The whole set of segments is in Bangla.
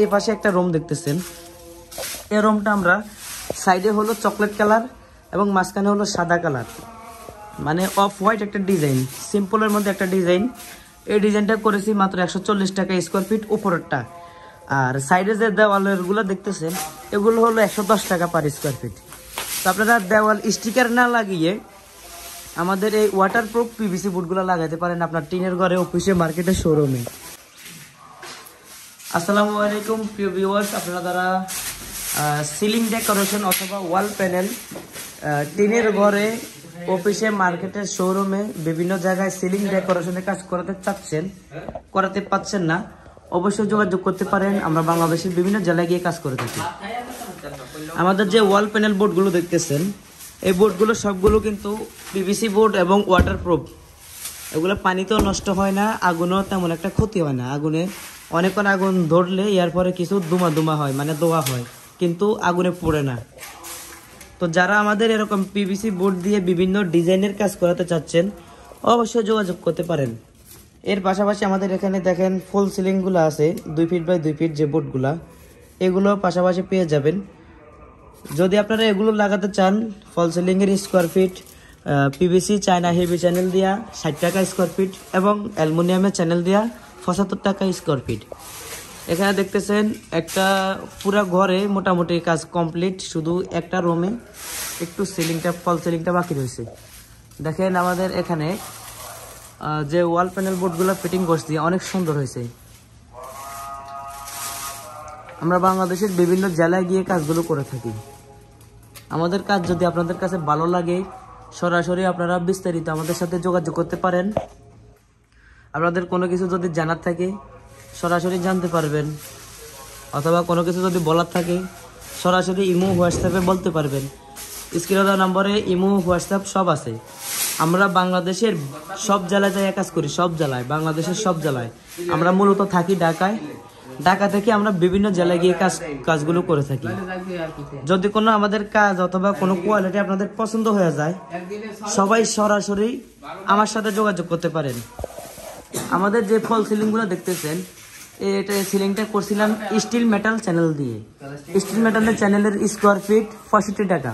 এই পাশে একটা রুম দেখতেছেন। এই রুমটা আমরা সাইডে হলো চকলেট কালার এবং মাঝখানে হলো সাদা কালার, মানে অফ হোয়াইট একটা ডিজাইন, সিম্পলের মধ্যে একটা ডিজাইন। এই ডিজাইনটা করেছি মাত্র 140 টাকা স্কোয়ার ফিট উপরেরটা। আর সাইডে যে দেওয়ালেরগুলো দেখতেছেন এগুলো হলো 110 টাকা পার স্কোয়ার ফিট। তো আপনারা দেওয়াল স্টিকার না লাগিয়ে আমাদের এই ওয়াটারপ্রুফ পিভিসি বোর্ডগুলো লাগাইতে পারেন আপনার টিনের ঘরে, অফিসে, মার্কেটে, শোরুমে। আসসালামু আলাইকুম প্রিয় ভিউয়ার্স, আপনারা যারা সিলিং ডেকোরেশন অথবা ওয়াল প্যানেল টিনের ঘরে, অফিসে, মার্কেটে, শোরুমে বিভিন্ন জায়গায় সিলিং ডেকোরেশনের কাজ করাতে পাচ্ছেন না, অবশ্যই যোগাযোগ করতে পারেন। আমরা বাংলাদেশের বিভিন্ন জেলায় গিয়ে কাজ করে থাকি। আমাদের যে ওয়াল প্যানেল বোর্ডগুলো দেখতেছেন এই বোর্ডগুলো সবগুলো কিন্তু পিভিসি বোর্ড এবং ওয়াটারপ্রুফ। এগুলো পানিতেও নষ্ট হয় না, আগুনও তেমন একটা ক্ষতি হয় না। আগুনে অনেকক্ষণ আগুন ধরলে এর পরে কিছু দুমা হয়, মানে দোয়া হয়, কিন্তু আগুনে পড়ে না। তো যারা আমাদের এরকম পিভিসি বোর্ড দিয়ে বিভিন্ন ডিজাইনের কাজ করাতে চাচ্ছেন অবশ্যই যোগাযোগ করতে পারেন। এর পাশাপাশি আমাদের এখানে দেখেন ফুল সিলিংগুলো আছে 2 ফিট বাই 2 ফিট যে বোর্ডগুলো, এগুলো পাশাপাশি পেয়ে যাবেন। যদি আপনারা এগুলো লাগাতে চান, ফল সিলিংয়ের square feet PVC China heavy channel দিয়া 60 টাকা স্কোয়ার ফিট এবং অ্যালুমিনিয়ামের চ্যানেল দিয়া 75 টাকা স্কোয়ার ফিট। এখানে দেখতেছেন একটা পুরো ঘরে মোটামুটি কাজ কমপ্লিট, শুধু একটা রুমে একটু সিলিংটা, ফল সিলিংটা বাকি রয়েছে। দেখেন আমাদের এখানে যে ওয়াল প্যানেল বোর্ডগুলো ফিটিং করছি অনেক সুন্দর হয়েছে। আমরা বাংলাদেশের বিভিন্ন জেলায় গিয়ে কাজগুলো করে থাকি। আমাদের কাজ যদি আপনাদের কাছে ভালো লাগে সরাসরি আপনারা বিস্তারিত আমাদের সাথে যোগাযোগ করতে পারেন। আপনাদের কোনো কিছু যদি জানার থাকে সরাসরি জানতে পারবেন, অথবা কোনো কিছু যদি বলার থাকে সরাসরি ইমো, হোয়াটসঅ্যাপে বলতে পারবেন। স্ক্রিনে দেওয়া নম্বরে ইমো, হোয়াটসঅ্যাপ সব আছে। আমরা বাংলাদেশের সব জেলায় যাই কাজ করি, সব জেলায়, বাংলাদেশের সব জেলায়। আমরা মূলত থাকি ঢাকায়। ঢাকা থেকে আমরা বিভিন্ন জেলায় গিয়ে কাজগুলো করে থাকি। যদি কোনো আমাদের কাজ অথবা কোনো কোয়ালিটি আপনাদের পছন্দ হয়ে যায় সবাই সরাসরি আমার সাথে যোগাযোগ করতে পারেন। আমাদের যে ফল সিলিংগুলো দেখতেছেন এটা সিলিংটা করছিলাম স্টিল মেটাল চ্যানেল দিয়ে। স্টিল মেটালের চ্যানেলের স্কোয়ার ফিট 65 টাকা,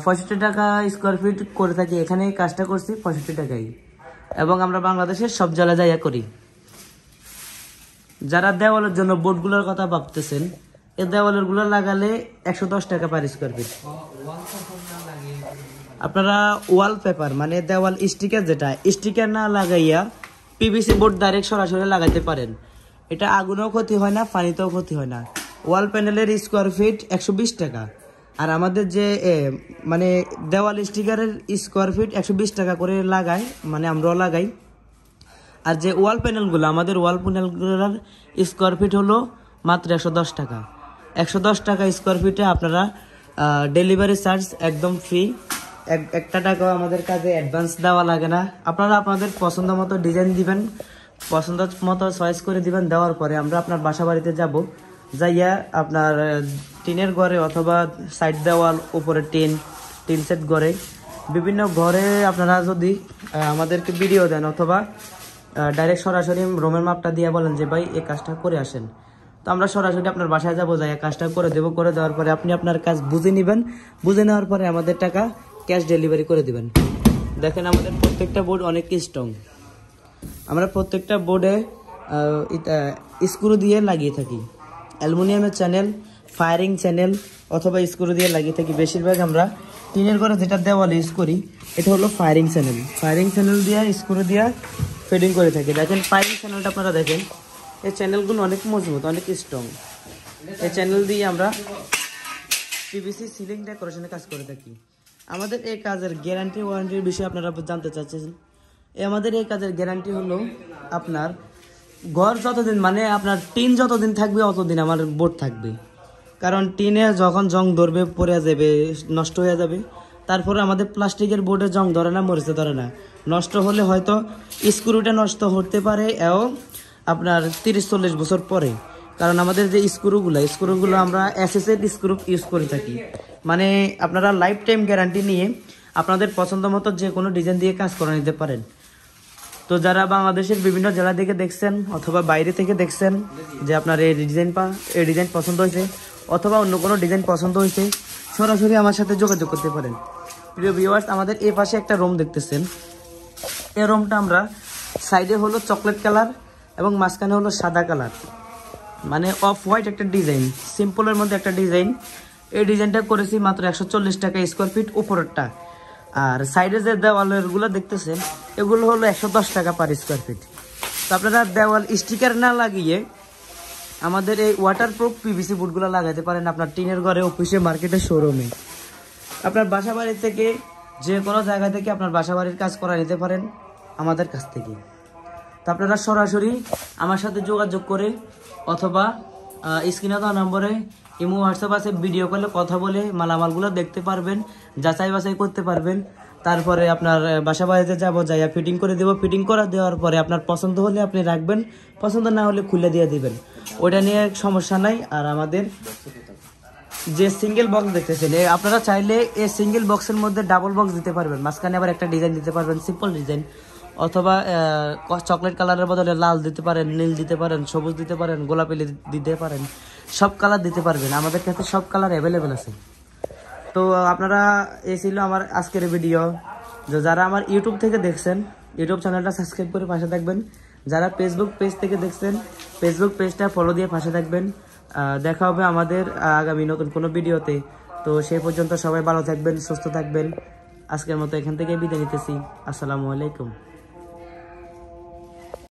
65 টাকা স্কোয়ার ফিট করে থাকি। এখানে কাজটা করছি 65 টাকাই, এবং আমরা বাংলাদেশের সব জেলায় যাইয়া করি। যারা দেওয়ালের জন্য বোর্ডগুলোর কথা ভাবতেছেন, এই দেওয়ালেরগুলো লাগালে 110 টাকা পার স্কোয়ার ফিট। আপনারা ওয়াল পেপার মানে দেওয়াল স্টিকার, যেটা স্টিকার না লাগাইয়া পিভিসি বোর্ড ডাইরেক্ট সরাসরি লাগাইতে পারেন। এটা আগুনেও ক্ষতি হয় না, পানিতেও ক্ষতি হয় না। ওয়াল প্যানেলের স্কোয়ার ফিট 120 টাকা, আর আমাদের যে মানে দেওয়াল স্টিকারের স্কোয়ার ফিট 120 টাকা করে লাগায়, মানে আমরাও লাগাই। আর যে ওয়াল প্যানেলগুলো, আমাদের ওয়াল প্যানেলগুলোর স্কোয়ার ফিট হলো মাত্র 110 টাকা। 110 টাকা স্কোয়ার ফিটে আপনারা ডেলিভারি চার্জ একদম ফ্রি। একটা টাকাও আমাদের কাছে অ্যাডভান্স দেওয়া লাগে না। আপনারা আপনাদের পছন্দ মতো ডিজাইন দিবেন, পছন্দ মতো চয়েস করে দিবেন। দেওয়ার পরে আমরা আপনার বাসা বাড়িতে যাব, যাইয়া আপনার টিনের ঘরে অথবা সাইড দেওয়াল, উপরে টিন সেট ঘরে, বিভিন্ন ঘরে আপনারা যদি আমাদেরকে ভিডিও দেন অথবা ডাইরেক্ট সরাসরি রুমের মাপটা দিয়ে বলেন যে ভাই এই কাজটা করে আসেন, তো আমরা সরাসরি আপনার বাসায় যাবো, যাই কাজটা করে দেবো। করে দেওয়ার পরে আপনি আপনার কাজ বুঝে নেবেন, বুঝে নেওয়ার পরে আমাদের টাকা ক্যাশ ডেলিভারি করে দিবেন। দেখেন আমাদের প্রত্যেকটা বোর্ড অনেক স্ট্রং। আমরা প্রত্যেকটা বোর্ডে স্ক্রু দিয়ে লাগিয়ে থাকি। অ্যালুমিনিয়ামের চ্যানেল, ফায়ারিং চ্যানেল অথবা স্ক্রু দিয়ে লাগিয়ে থাকি। বেশিরভাগ আমরা টিনের ঘরে যেটা দেওয়াল ইউজ করি এটা হলো ফায়ারিং চ্যানেল। ফায়ারিং চ্যানেল দিয়ে স্ক্রু দিয়ে ফিটিং করে থাকি। দেখেন ফায়ারিং চ্যানেলটা আপনারা দেখেন, এই চ্যানেলগুলো অনেক মজবুত, অনেক স্ট্রং। এই চ্যানেল দিয়ে আমরা পিভিসি সিলিং ডেকোরেশনের কাজ করে থাকি। আমাদের এই কাজের গ্যারান্টি ওয়ারেন্টির বিষয়ে আপনারা জানতে চাচ্ছেন। আমাদের এই কাজের গ্যারান্টি হলো আপনার ঘর যতদিন, মানে আপনার টিন যতদিন থাকবে অতদিন আমার বোর্ড থাকবে। কারণ টিনে যখন জং ধরবে, পড়ে যাবে, নষ্ট হয়ে যাবে। তারপরে আমাদের প্লাস্টিকের বোর্ডে জং ধরে না, মরিচে ধরে না। নষ্ট হলে হয়তো স্ক্রুটা নষ্ট হতে পারে এও আপনার 30-40 বছর পরে। কারণ আমাদের যে স্ক্রুগুলো আমরা এসএসএর স্ক্রু ইউজ করে থাকি। মানে আপনারা লাইফ টাইম গ্যারান্টি নিয়ে আপনাদের পছন্দ মতো যে কোনো ডিজাইন দিয়ে কাজ করে নিতে পারেন। তো যারা বাংলাদেশের বিভিন্ন জেলা থেকে দেখছেন অথবা বাইরে থেকে দেখছেন যে আপনার এই ডিজাইন পছন্দ হয়েছে অথবা অন্য কোনো ডিজাইন পছন্দ হয়েছে, সরাসরি আমার সাথে যোগাযোগ করতে পারেন। প্রিয় ভিউয়ার্স, আমাদের এই পাশে একটা রুম দেখতেছেন। এই রুমটা আমরা সাইডে হলো চকলেট কালার এবং মাঝখানে হলো সাদা কালার, মানে অফ হোয়াইট একটা ডিজাইন, সিম্পলের মধ্যে একটা ডিজাইন। এই ডিজাইনটা করেছি মাত্র 140 টাকা স্কোয়ার ফিট উপরেরটা। আর সাইডে যে দেওয়ালেরগুলো দেখতেছেন এগুলো হলো 110 টাকা পার স্কোয়ার ফিট। তো আপনারা দেওয়াল স্টিকার না লাগিয়ে আমাদের এই ওয়াটারপ্রুফ পিভিসি বোর্ডগুলো লাগাতে পারেন আপনার টিনের ঘরে, অফিসে, মার্কেটে, শোরুমে। আপনার বাসা বাড়ি থেকে যে কোনো জায়গা থেকে আপনার বাসা বাড়ির কাজ করা নিতে পারেন আমাদের কাছ থেকে। তো আপনারা সরাসরি আমার সাথে যোগাযোগ করে অথবা স্ক্রিনে দেওয়া নম্বরে ইমো, হোয়াটসঅ্যাপ আছে, ভিডিও কলে কথা বলে মালামালগুলো দেখতে পারবেন, যাচাই বাছাই করতে পারবেন। তারপরে আপনার বাসা বাড়িতে যাবো, যাইয়া ফিটিং করে দেবো। ফিটিং করে দেওয়ার পরে আপনার পছন্দ হলে আপনি রাখবেন, পছন্দ না হলে খুলে দিয়ে দিবেন, ওইটা নিয়ে সমস্যা নাই। আর আমাদের যে সিঙ্গেল বক্স দেখতেছেন, আপনারা চাইলে এই সিঙ্গেল বক্সের মধ্যে ডাবল বক্স দিতে পারবেন, মাঝখানে আবার একটা ডিজাইন দিতে পারবেন, সিম্পল ডিজাইন। অথবা চকলেট কালারের বদলে লাল দিতে পারেন, নীল দিতে পারেন, সবুজ দিতে পারেন, গোলাপি দিতে পারেন, সব কালার দিতে পারবেন। আমাদের কাছে সব কালার অ্যাভেলেবেল আছে। তো আপনারা, এই ছিল আমার আজকের ভিডিও। যারা আমার ইউটিউব থেকে দেখছেন, ইউটিউব চ্যানেলটা সাবস্ক্রাইব করে পাশে থাকবেন। যারা ফেসবুক পেজ থেকে দেখছেন, ফেসবুক পেজটা ফলো দিয়ে পাশে থাকবেন। দেখা হবে আমাদের আগামী নতুন কোনো ভিডিওতে। তো সেই পর্যন্ত সবাই ভালো থাকবেন, সুস্থ থাকবেন। আজকের মতো এখান থেকে বিদায় নিতেছি। আসসালামু আলাইকুম।